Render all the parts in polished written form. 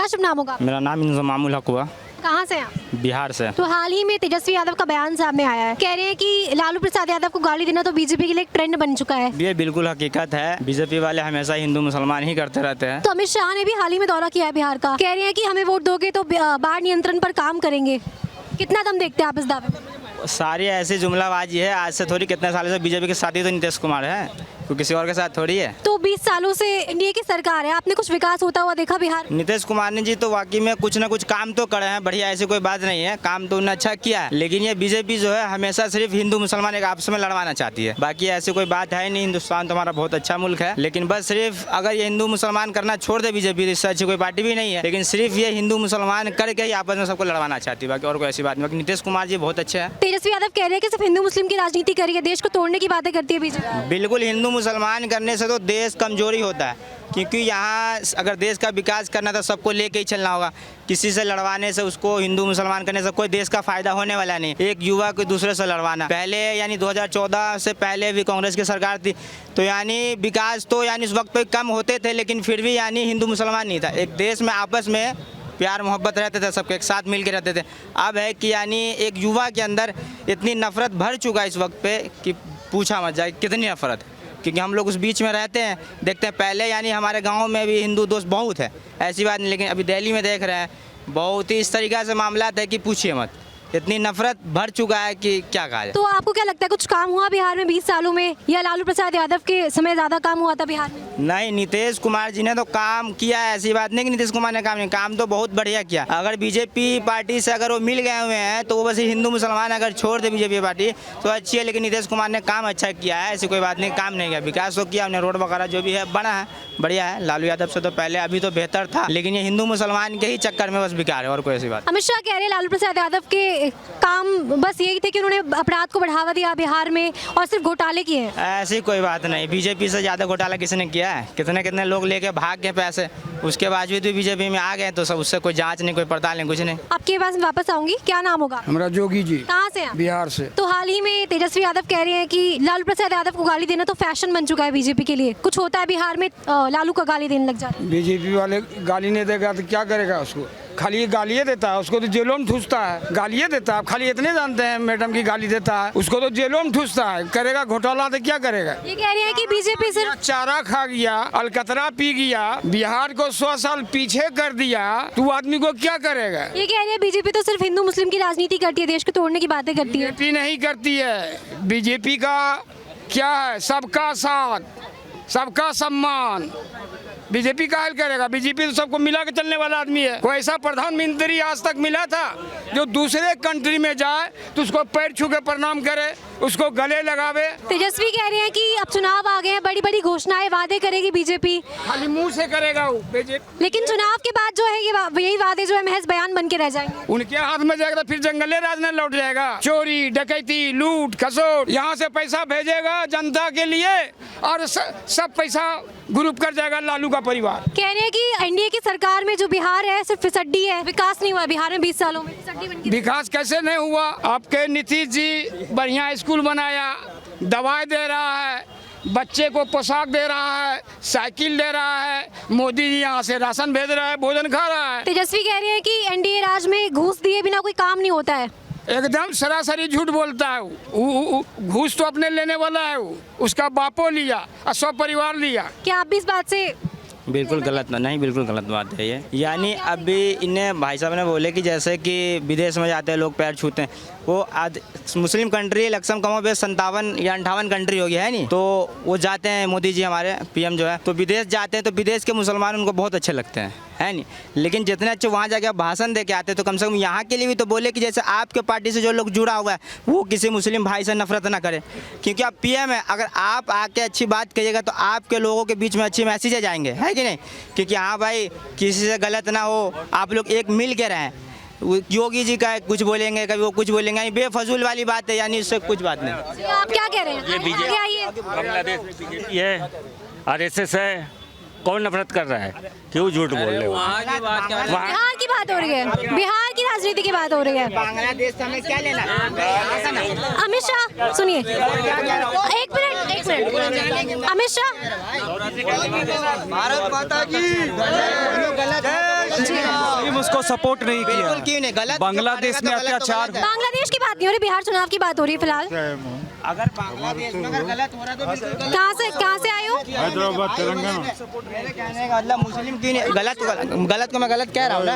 क्या शुभ नाम होगा? मेरा नाम इंजमामुल हक हुआ, कहाँ से हैं आप? बिहार से। तो हाल ही में तेजस्वी यादव का बयान सामने आया है, कह रहे हैं कि लालू प्रसाद यादव को गाली देना तो बीजेपी के लिए एक ट्रेंड बन चुका है। ये बिल्कुल हकीकत है। बीजेपी वाले हमेशा हिंदू मुसलमान ही करते रहते हैं। तो अमित शाह ने भी हाल ही में दौरा किया है बिहार का, कह रहे हैं कि हमें वोट दोगे तो बाढ़ नियंत्रण पर काम करेंगे। कितना दम देखते हैं आप इस दावे में? सारी ऐसी जुमलाबाजी है। आज से थोड़ी, कितने सालों से बीजेपी के साथी तो नीतीश कुमार है, कोई किसी और के साथ थोड़ी है। तो 20 सालों से एनडीए की सरकार है, आपने कुछ विकास होता हुआ देखा बिहार में? नीतीश कुमार ने जी तो वाकई में कुछ ना कुछ काम तो करे हैं, बढ़िया, ऐसी कोई बात नहीं है, काम तो उन्होंने अच्छा किया है। लेकिन ये बीजेपी जो है हमेशा सिर्फ हिंदू मुसलमान एक आपस में लड़वाना चाहती है, बाकी ऐसी कोई बात है नहीं। हिंदुस्तान तो हमारा बहुत अच्छा मुल्क है, लेकिन बस सिर्फ अगर ये हिंदू मुसलमान करना छोड़ दे बीजेपी, तो इससे अच्छी कोई पार्टी भी नहीं है। लेकिन सिर्फ ये हिंदू मुसलमान करके ही आपस में सबको लड़वाना चाहती है, बाकी और कोई ऐसी बात नहीं। नीतीश कुमार जी बहुत अच्छे हैं। तेजस्वी यादव कह रहे हैं कि सिर्फ हिंदू मुस्लिम की राजनीति करी है, देश को तोड़ने की बातें करती है बीजेपी। बिल्कुल, हिंदू मुसलमान करने से तो देश कमजोरी होता है, क्योंकि यहाँ अगर देश का विकास करना तो सबको लेके ही चलना होगा। किसी से लड़वाने से, उसको हिंदू मुसलमान करने से कोई देश का फायदा होने वाला नहीं। एक युवा को दूसरे से लड़वाना, पहले यानी 2014 से पहले भी कांग्रेस की सरकार थी, तो यानी विकास तो यानी उस वक्त पे कम होते थे, लेकिन फिर भी यानी हिंदू मुसलमान नहीं था। एक देश में आपस में प्यार मोहब्बत रहते थे, सबके एक साथ मिल के रहते थे। अब है कि यानी एक युवा के अंदर इतनी नफरत भर चुका है इस वक्त पे कि पूछा मत जाए कितनी नफरत है। क्योंकि हम लोग उस बीच में रहते हैं, देखते हैं। पहले यानी हमारे गांव में भी हिंदू दोस्त बहुत है, ऐसी बात नहीं, लेकिन अभी दिल्ली में देख रहे हैं बहुत ही इस तरीक़ा से मामला है कि पूछिए मत, इतनी नफरत भर चुका है कि क्या कहा जाए। तो आपको क्या लगता है कुछ काम हुआ बिहार में 20 सालों में, या लालू प्रसाद यादव के समय ज़्यादा काम हुआ था बिहार में? नहीं, नीतीश कुमार जी ने तो काम किया है, ऐसी बात नहीं कि नीतीश कुमार ने काम नहीं, काम तो बहुत बढ़िया किया। अगर बीजेपी पार्टी से अगर वो मिल गए हुए हैं तो वो बस हिंदू मुसलमान अगर छोड़ दे बीजेपी पार्टी तो अच्छी है, लेकिन नीतीश कुमार ने काम अच्छा किया है, ऐसी कोई बात नहीं, काम नहीं किया। विकास तो किया उन्हें, रोड वगैरह जो भी है बना है, बढ़िया है। लालू यादव से तो पहले अभी तो बेहतर था, लेकिन ये हिंदू मुसलमान के ही चक्कर में बस बेकार है, और कोई ऐसी बात। अमित शाह कह रहे हैं लालू प्रसाद यादव के काम बस यही थे कि उन्होंने अपराध को बढ़ावा दिया बिहार में और सिर्फ घोटाले किए हैं। ऐसी कोई बात नहीं, बीजेपी से ज़्यादा घोटाला किसने किया है? कितने कितने लोग लेके भाग गए पैसे, उसके बावजूद भी बीजेपी में आ गए, तो सब उससे कोई जांच नहीं, कोई पड़ताल नहीं, कुछ नहीं। आपके पास वापस आऊंगी, क्या नाम होगा? हमारा जोगी जी। कहाँ से हैं? बिहार से। तो हाल ही में तेजस्वी यादव कह रहे हैं कि लालू प्रसाद यादव को गाली देना तो फैशन बन चुका है बीजेपी के लिए। कुछ होता है बिहार में, लालू का गाली देने लग जाता है। बीजेपी वाले गाली नहीं देगा तो क्या करेगा? उसको खाली गालियाँ देता है, उसको तो जेलों में ठूसता है, गालियाँ देता है। खाली इतने जानते हैं मैडम की गाली देता है, उसको तो जेलों में ठूसता है। करेगा घोटाला तो क्या करेगा? ये कह रहे हैं कि बीजेपी सिर्फ चारा खा गया, अलकतरा पी गया, बिहार को 100 साल पीछे कर दिया, तो आदमी को क्या करेगा? ये कह रहे हैं बीजेपी तो सिर्फ हिंदू मुस्लिम की राजनीति करती है, देश को तोड़ने की बातें करती है। बीजेपी नहीं करती है। बीजेपी का क्या है? सबका साथ, सबका सम्मान। बीजेपी का हल करेगा? बीजेपी तो सबको मिला के चलने वाला आदमी है। कोई ऐसा प्रधानमंत्री आज तक मिला था जो दूसरे कंट्री में जाए तो उसको पैर छू के प्रणाम करे, उसको गले लगावे? तेजस्वी कह रहे हैं कि अब चुनाव आ गए हैं, बड़ी बड़ी घोषणाएं वादे करेगी बीजेपी, खाली मुंह से करेगा वो बीजेपी, लेकिन चुनाव के बाद जो है यही वादे जो है महज बयान बन के रह जाएंगे। उनके हाथ में जाएगा तो फिर जंगले राज में लौट जाएगा। चोरी डकैती लूट खसोट, यहाँ से पैसा भेजेगा जनता के लिए और सब पैसा ग्रुप कर जाएगा लालू का परिवार। कह रहे हैं कि एनडीए की सरकार में जो बिहार है सिर्फ फिसड्डी है, विकास नहीं हुआ बिहार में 20 सालों में। फिसड्डी बन के विकास कैसे नहीं हुआ? आपके नीतीश जी बढ़िया स्कूल बनाया, दवाई दे रहा है, बच्चे को पोशाक दे रहा है, साइकिल दे रहा है, मोदी जी यहाँ से राशन भेज रहा है, भोजन खा रहा है। तेजस्वी कह रहे हैं कि एनडीए राज में घूस दिए बिना कोई काम नहीं होता है। एकदम सरासरी झूठ बोलता है वो। घूस तो अपने लेने वाला है वो, उसका बापो लिया और सब परिवार लिया। क्या आप भी इस बात से? बिल्कुल गलत नहीं, बिल्कुल गलत बात है ये। यानी अभी इन्हें भाई साहब ने बोले कि जैसे कि विदेश में जाते हैं लोग पैर छूते हैं, वो आज मुस्लिम कंट्री लक्षम कमो पे 57 या 58 कंट्री हो गया है नहीं, तो वो जाते हैं मोदी जी हमारे पीएम जो है, तो विदेश जाते हैं तो विदेश के मुसलमान उनको बहुत अच्छे लगते हैं, है नहीं। लेकिन जितने अच्छे वहाँ जाके भाषण दे के आते हैं तो कम से कम यहाँ के लिए भी तो बोले कि जैसे आपके पार्टी से जो लोग जुड़ा हुआ है वो किसी मुस्लिम भाई से नफरत ना करे, क्योंकि आप पीएम है। अगर आप आके अच्छी बात करिएगा तो आपके लोगों के बीच में अच्छी मैसेज जाएंगे, है कि नहीं? क्योंकि हाँ भाई, किसी से गलत ना हो, आप लोग एक मिल के रहें। योगी जी का कुछ बोलेंगे, कभी वो कुछ बोलेंगे, यानी बेफजूल वाली बात है, यानी इससे कुछ बात नहीं। आप क्या कह रहे हैं? ये बीजेपी बांग्लादेश में बीजेपी है, आरएसएस है, कौन नफरत कर रहा है? क्यों झूठ बोल रहे हो? बिहार की बात हो रही है, बिहार की राजनीति की बात हो रही है। बांग्लादेश से हमें क्या लेना? अमित शाह सुनिए, एक मिनट। अमित शाह, भारत माता की जय। मुस्लिम उसको सपोर्ट नहीं बिल्कुल क्यों नहीं, किया। गलत बांग्लादेश में जो करेगा तो अत्याचार गलत है। बांग्लादेश की बात नहीं हो रही, बिहार चुनाव की बात हो रही है फिलहाल। अगर बांग्लादेश में अगर गलत हो रहा है तो बिल्कुल गलत। कहाँ से आए हो? हैदराबाद तेलंगाना। मेरे कहने का मतलब मुस्लिम क्यों नहीं, गलत को मैं गलत कह रहा हूँ ना।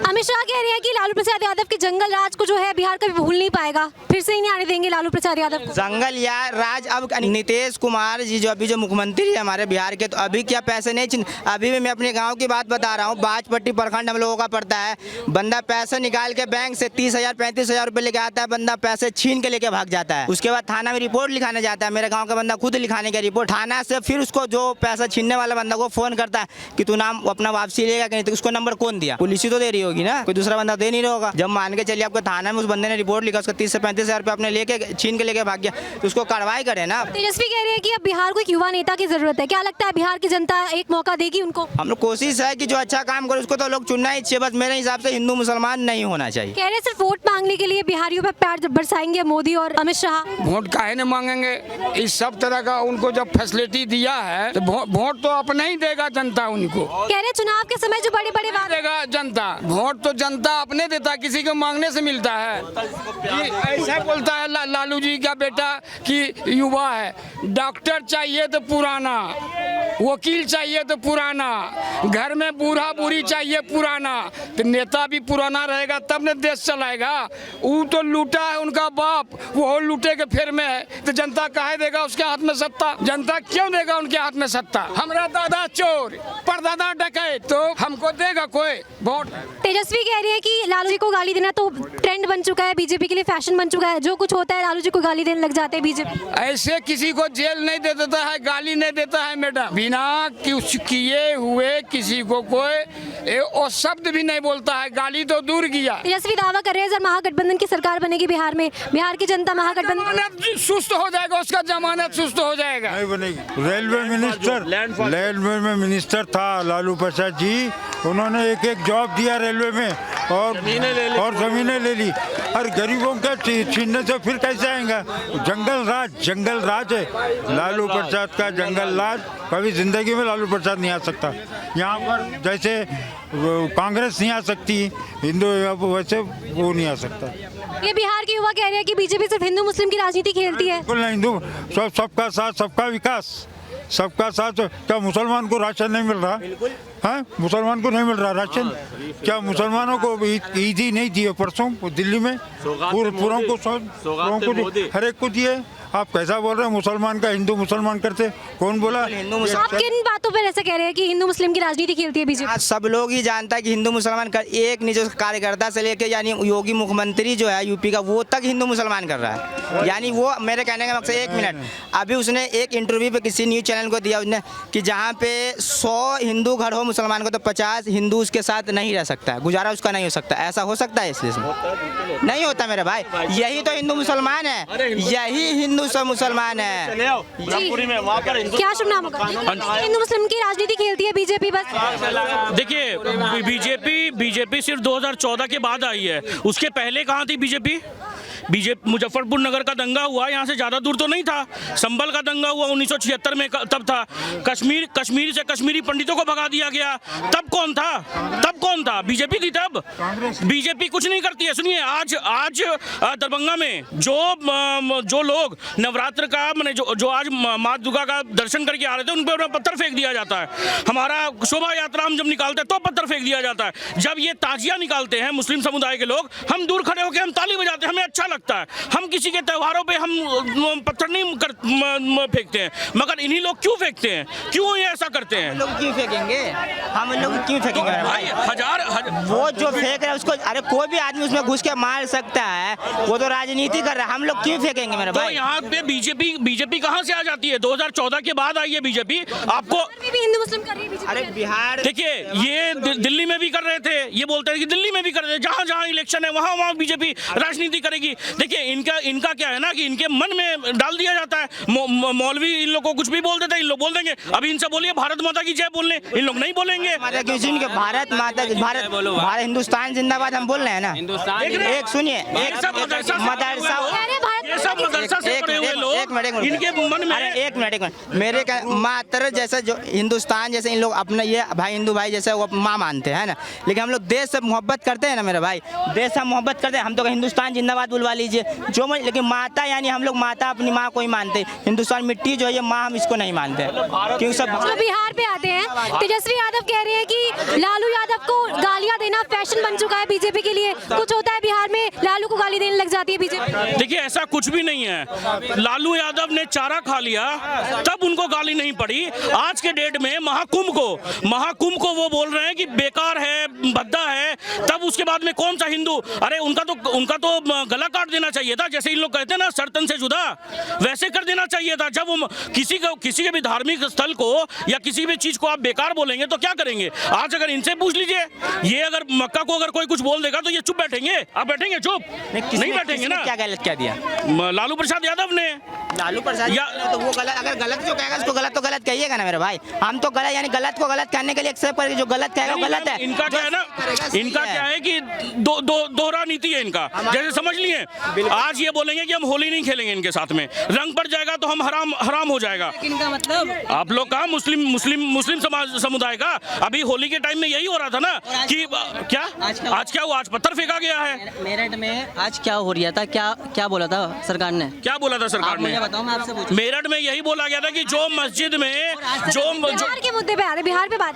अमित शाह कह रहे हैं कि लालू प्रसाद यादव के जंगल राज को जो है बिहार कभी भूल नहीं पाएगा, फिर से ही नहीं आने देंगे लालू प्रसाद यादव को। जंगल या राज, अब नीतीश कुमार जी जो अभी जो मुख्यमंत्री है हमारे बिहार के, तो अभी क्या पैसे नहीं अभी भी मैं अपने गांव की बात बता रहा हूँ, बाजपट्टी प्रखंड हम लोगों का पड़ता है। बंदा पैसे निकाल के बैंक से 30,000 35,000 रुपए लेके आता है, बंदा पैसे छीन के लेके भाग जाता है। उसके बाद थाना में रिपोर्ट लिखाने जाता है, मेरे गाँव का बंदा खुद लिखाने का रिपोर्ट, थाना से फिर उसको जो पैसा छीनने वाला बंदा को फोन करता है कि तू नाम अपना वापसी लेगा कि नहीं, तो उसको नंबर कौन दिया? पुलिस ही तो दे रही होगी ना, कोई दूसरा बंदा दे नहीं रहा होगा। जब मान के चलिए आपको थाना में उस बंदे ने रिपोर्ट लिखा, उसका 30 से 35,000 रुपये अपने लेके छीन के लेके भाग गया, तो उसको कार्रवाई करे ना। तेजस्वी कह रहे हैं कि अब बिहार को एक युवा नेता की जरूरत है, क्या लगता है बिहार की जनता एक मौका देगी उनको? हम लोग कोशिश है कि जो अच्छा काम करे उसको तो लोग चुनना ही चाहिए, बस मेरे हिसाब से हिंदू मुसलमान नहीं होना चाहिए। कह रहे हैं सिर्फ वोट मांगने के लिए बिहारियों पर प्यार बरसाएंगे मोदी और अमित शाह। वोट काहे नहीं मांगेंगे? इस सब तरह का उनको जब फैसिलिटी दिया है तो वोट तो अपना ही देगा जनता उनको। कह रहे हैं चुनाव के समय जो बड़े बड़े वादे देगा जनता, वोट तो जनता अपने देता है, किसी को मांगने से मिलता है। कि ऐसा बोलता है लालू जी का बेटा कि युवा है, डॉक्टर चाहिए तो पुराना, वकील चाहिए तो पुराना, घर में बूढ़ा बूढ़ी चाहिए पुराना, तो नेता भी पुराना रहेगा तब न देश चलाएगा। वो तो लूटा है उनका बाप, वो लूटे के फेर में है, तो जनता काहे देगा उसके हाथ में सत्ता? जनता क्यों देगा उनके हाथ में सत्ता? हमारा दादा चोर, परदादा डकैत, तो हमको देगा कोई वोट? तेजस्वी कह रही है कि लालू जी को गाली देना तो ट्रेंड बन चुका है, बीजेपी के लिए फैशन बन चुका है, जो कुछ होता है लालू जी को गाली देने लग जाते हैं बीजेपी। ऐसे किसी को जेल नहीं दे देता है, गाली नहीं देता है मैडम, बिना कुछ किए हुए किसी को कोई वो शब्द भी नहीं बोलता है, गाली तो दूर किया। तेजस्वी दावा कर रहे हैं सर महागठबंधन की सरकार बनेगी बिहार में, बिहार की जनता महागठबंधन जमानत सुस्त हो जाएगा, उसका जमानत सुस्त हो जाएगा। नहीं बनेगी। रेलवे में मिनिस्टर था लालू प्रसाद जी, उन्होंने एक जॉब दिया रेलवे में और जमीनें ले ली। और गरीबों का छीनने से फिर कैसे आएगा? जंगल राज है लालू प्रसाद का, जंगल राज। कभी जिंदगी में लालू प्रसाद नहीं आ सकता यहाँ पर, जैसे कांग्रेस नहीं आ सकती हिंदू, वैसे वो नहीं आ सकता। ये बिहार के युवा कह रहे हैं कि बीजेपी सिर्फ हिंदू मुस्लिम की राजनीति खेलती है। बिल्कुल नहीं, हिंदू सबका साथ सबका विकास, सबका साथ। क्या मुसलमान को राशन नहीं मिल रहा? हाँ, मुसलमान को नहीं मिल रहा राशन? क्या मुसलमानों को ईद ही नहीं दिए परसों दिल्ली में? पूरों को हर एक को दिए। आप कैसा बोल रहे हैं? मुसलमान का हिंदू मुसलमान करते, कौन बोला? आप किन बातों पर ऐसे कह रहे हैं कि हिंदू मुस्लिम की राजनीति खेलती है बीजेपी? आज सब लोग ही जानता है कि हिंदू मुसलमान का एक नहीं, जो कार्यकर्ता से लेके यानी योगी मुख्यमंत्री जो है यूपी का, वो तक हिंदू मुसलमान कर रहा है। यानी वो, मेरे कहने का मकसद, एक मिनट, अभी उसने एक इंटरव्यू पे किसी न्यूज़ चैनल को दिया उसने कि जहाँ पे 100 हिंदू घर हो मुसलमान को, तो 50 हिंदू उसके साथ नहीं रह सकता है, गुजारा उसका नहीं हो सकता। ऐसा हो सकता है? इसलिए नहीं होता मेरे भाई। यही तो हिंदू मुसलमान है, यही हिंदू सब मुसलमान है। क्या शुभ नाम होगा? हिंदू मुस्लिम की राजनीति खेलती है बीजेपी बस। देखिए, बीजेपी सिर्फ 2014 के बाद आई है, उसके पहले कहाँ थी बीजेपी? मुजफ्फरपुर नगर का दंगा हुआ, यहाँ से ज़्यादा दूर तो नहीं था। संभल का दंगा हुआ 1976 में, तब था। कश्मीर से कश्मीरी पंडितों को भगा दिया गया, तब कौन था? बीजेपी थी तब। बीजेपी कुछ नहीं करती है। सुनिए, आज दरभंगा में जो लोग नवरात्र का मैंने जो आज माँ दुर्गा का दर्शन करके आ रहे थे, उन पर पत्थर फेंक दिया जाता है। हमारा शोभा यात्रा हम जब निकालते हैं तो पत्थर फेंक दिया जाता है। जब ये ताजिया निकालते हैं मुस्लिम समुदाय के लोग, हम दूर खड़े होकर हम ताली बजाते हैं, हमें अच्छा लगता है। हम किसी के त्योहारों पे हम पत्थर नहीं फेंकते हैं, मगर इन्हीं लोग क्यों फेंकते हैं? क्यों ये ऐसा करते हैं? हम लोग क्यों फेंकेंगे? भाई हजार वो जो फेंक रहा है उसको, अरे कोई भी आदमी उसमें घुस के मार सकता है, वो तो राजनीति कर रहा है। हम लोग क्यों फेंकेंगे मेरे भाई? तो यहाँ पे बीजेपी कहाँ से आ जाती है? 2014 के बाद आई है बीजेपी। आपको भी हिंदू मुस्लिम कर रही है बीजेपी। अरे बिहार, देखिए, ये दिल्ली में भी कर रहे थे, ये बोलते हैं कि दिल्ली में भी कर रहे थे, जहाँ जहाँ इलेक्शन है वहाँ बीजेपी राजनीति करेगी। देखिए, इनका क्या है ना कि इनके मन में डाल दिया जाता है। मौलवी इन लोग को कुछ भी बोल देते हैं, इन लोग बोल देंगे। अभी इनसे बोलिए भारत माता की जय बोलने, इन लोग नहीं बोलेंगे। भारत माता, भारत हिंदुस्तान जिंदाबाद हम बोल रहे हैं ना। एक सुनिए, एक मदरसा, ये सब मदरसा से पढ़े हुए लोग, इनके मन में एक मिनट मेरे का मात्र जैसा जो हिंदुस्तान जैसे इन लोग अपना ये भाई हिंदू भाई जैसे वो माँ मानते हैं ना, लेकिन हम लोग देश से मोहब्बत करते हैं ना मेरे भाई, देश से मोहब्बत करते हैं। हम तो हिंदुस्तान जिंदाबाद बुलवा लीजिए जो लेकिन माता यानी हम लोग माता अपनी माँ को ही मानते हैं। हिंदुस्तान मिट्टी जो है ये माँ, हम इसको नहीं मानते क्योंकि सब। जो बिहार पे आते हैं, तेजस्वी यादव कह रहे हैं कि लालू यादव को गालियां देना फैशन बन चुका है बीजेपी के लिए। कुछ होता है बिहार में, लालू को गाली देने लग जाती है बीजेपी। देखिए ऐसा कुछ भी नहीं है। लालू यादव ने चारा खा लिया तब उनको गाली नहीं पड़ी। आज के डेट में महाकुंभ को वो बोल रहे हैं कि बेकार है, भद्दा है, तब उसके बाद में कौन सा हिंदू, अरे उनका तो गला काट देना चाहिए था। जैसे इन लोग कहते हैं ना सर्तन से जुदा, वैसे कर देना चाहिए था। जब वो किसी के भी धार्मिक स्थल को या किसी भी चीज को आप बेकार बोलेंगे तो क्या करेंगे? आज अगर इनसे पूछ लीजिए, ये अगर मक्का को अगर कोई कुछ बोल देगा तो ये चुप बैठेंगे? आप बैठेंगे चुप? नहीं बैठेंगे ना। क्या गलत क्या दिया लालू प्रसाद यादव ने? लालू प्रसाद तो वो गलत, अगर गलत जो कहेगा उसको गलत तो गलत कहिएगा ना मेरे भाई। हम तो गलत यानी गलत को गलत करने के लिए एक्सेप्ट करके जो गलत कहेगा वो गलत है। इनका क्या है ना, इनका क्या है कि दोहरा नीति है इनका। जैसे समझ लिए आज ये बोलेंगे कि हम होली नहीं खेलेंगे इनके साथ में, रंग पड़ जाएगा तो हम हराम हो जाएगा। इनका मतलब आप लोग कहा मुस्लिम समाज समुदाय का अभी होली के टाइम में यही हो रहा था ना कि क्या आज क्या हुआ? आज पत्थर फेंका गया है मेरठ में। आज क्या हो रहा था? क्या बोला था सरकार ने? क्या बोला था सरकार ने? बताओ, मैं आपसे पूछूं। मेरठ में यही बोला गया था कि जो मस्जिद में जो बिहार के मुद्दे पे आ रहे, बिहार पे बात